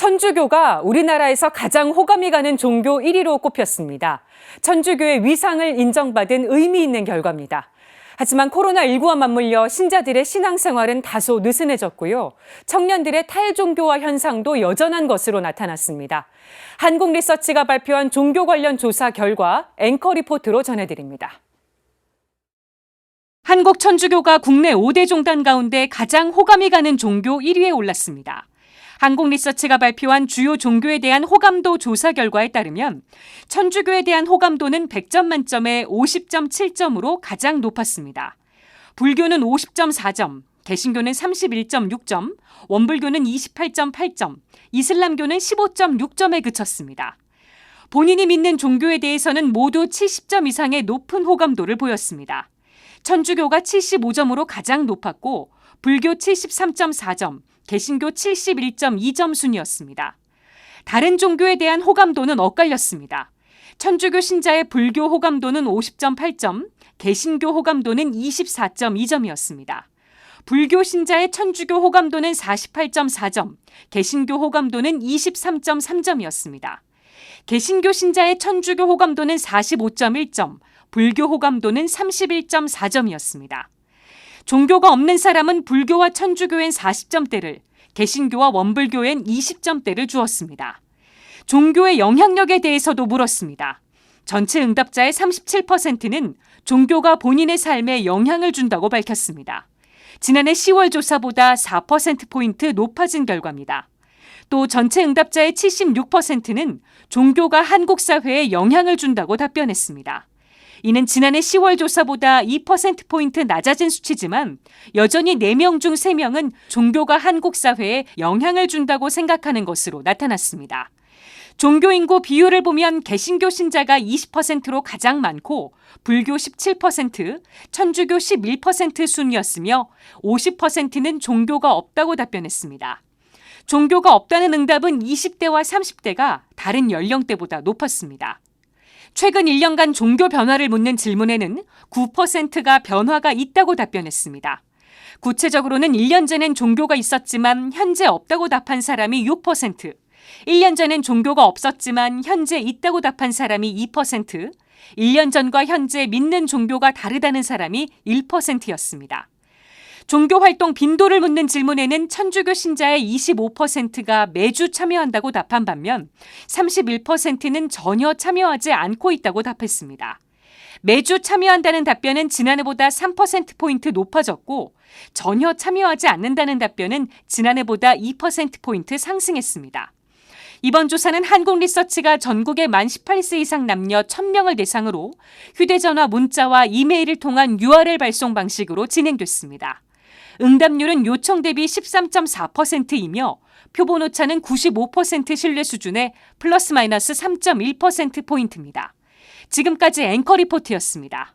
천주교가 우리나라에서 가장 호감이 가는 종교 1위로 꼽혔습니다. 천주교의 위상을 인정받은 의미 있는 결과입니다. 하지만 코로나19와 맞물려 신자들의 신앙생활은 다소 느슨해졌고요. 청년들의 탈종교화 현상도 여전한 것으로 나타났습니다. 한국리서치가 발표한 종교 관련 조사 결과 앵커 리포트로 전해드립니다. 한국 천주교가 국내 5대 종단 가운데 가장 호감이 가는 종교 1위에 올랐습니다. 한국리서치가 발표한 주요 종교에 대한 호감도 조사 결과에 따르면 천주교에 대한 호감도는 100점 만점에 50.7점으로 가장 높았습니다. 불교는 50.4점, 개신교는 31.6점, 원불교는 28.8점, 이슬람교는 15.6점에 그쳤습니다. 본인이 믿는 종교에 대해서는 모두 70점 이상의 높은 호감도를 보였습니다. 천주교가 75점으로 가장 높았고 불교 73.4점, 개신교 71.2점 순이었습니다. 다른 종교에 대한 호감도는 엇갈렸습니다. 천주교 신자의 불교 호감도는 50.8점, 개신교 호감도는 24.2점이었습니다. 불교 신자의 천주교 호감도는 48.4점, 개신교 호감도는 23.3점이었습니다. 개신교 신자의 천주교 호감도는 45.1점, 불교 호감도는 31.4점이었습니다. 종교가 없는 사람은 불교와 천주교엔 40점대를, 개신교와 원불교엔 20점대를 주었습니다. 종교의 영향력에 대해서도 물었습니다. 전체 응답자의 37%는 종교가 본인의 삶에 영향을 준다고 밝혔습니다. 지난해 10월 조사보다 4%포인트 높아진 결과입니다. 또 전체 응답자의 76%는 종교가 한국 사회에 영향을 준다고 답변했습니다. 이는 지난해 10월 조사보다 2%포인트 낮아진 수치지만 여전히 4명 중 3명은 종교가 한국 사회에 영향을 준다고 생각하는 것으로 나타났습니다. 종교 인구 비율을 보면 개신교 신자가 20%로 가장 많고 불교 17%, 천주교 11% 순이었으며 50%는 종교가 없다고 답변했습니다. 종교가 없다는 응답은 20대와 30대가 다른 연령대보다 높았습니다. 최근 1년간 종교 변화를 묻는 질문에는 9%가 변화가 있다고 답변했습니다. 구체적으로는 1년 전엔 종교가 있었지만 현재 없다고 답한 사람이 6%, 1년 전엔 종교가 없었지만 현재 있다고 답한 사람이 2%, 1년 전과 현재 믿는 종교가 다르다는 사람이 1%였습니다. 종교 활동 빈도를 묻는 질문에는 천주교 신자의 25%가 매주 참여한다고 답한 반면 31%는 전혀 참여하지 않고 있다고 답했습니다. 매주 참여한다는 답변은 지난해보다 3%포인트 높아졌고 전혀 참여하지 않는다는 답변은 지난해보다 2%포인트 상승했습니다. 이번 조사는 한국리서치가 전국의 만 18세 이상 남녀 1000명을 대상으로 휴대전화, 문자와 이메일을 통한 URL 발송 방식으로 진행됐습니다. 응답률은 요청 대비 13.4%이며 표본 오차는 95% 신뢰 수준의 플러스 마이너스 3.1%포인트입니다. 지금까지 앵커 리포트였습니다.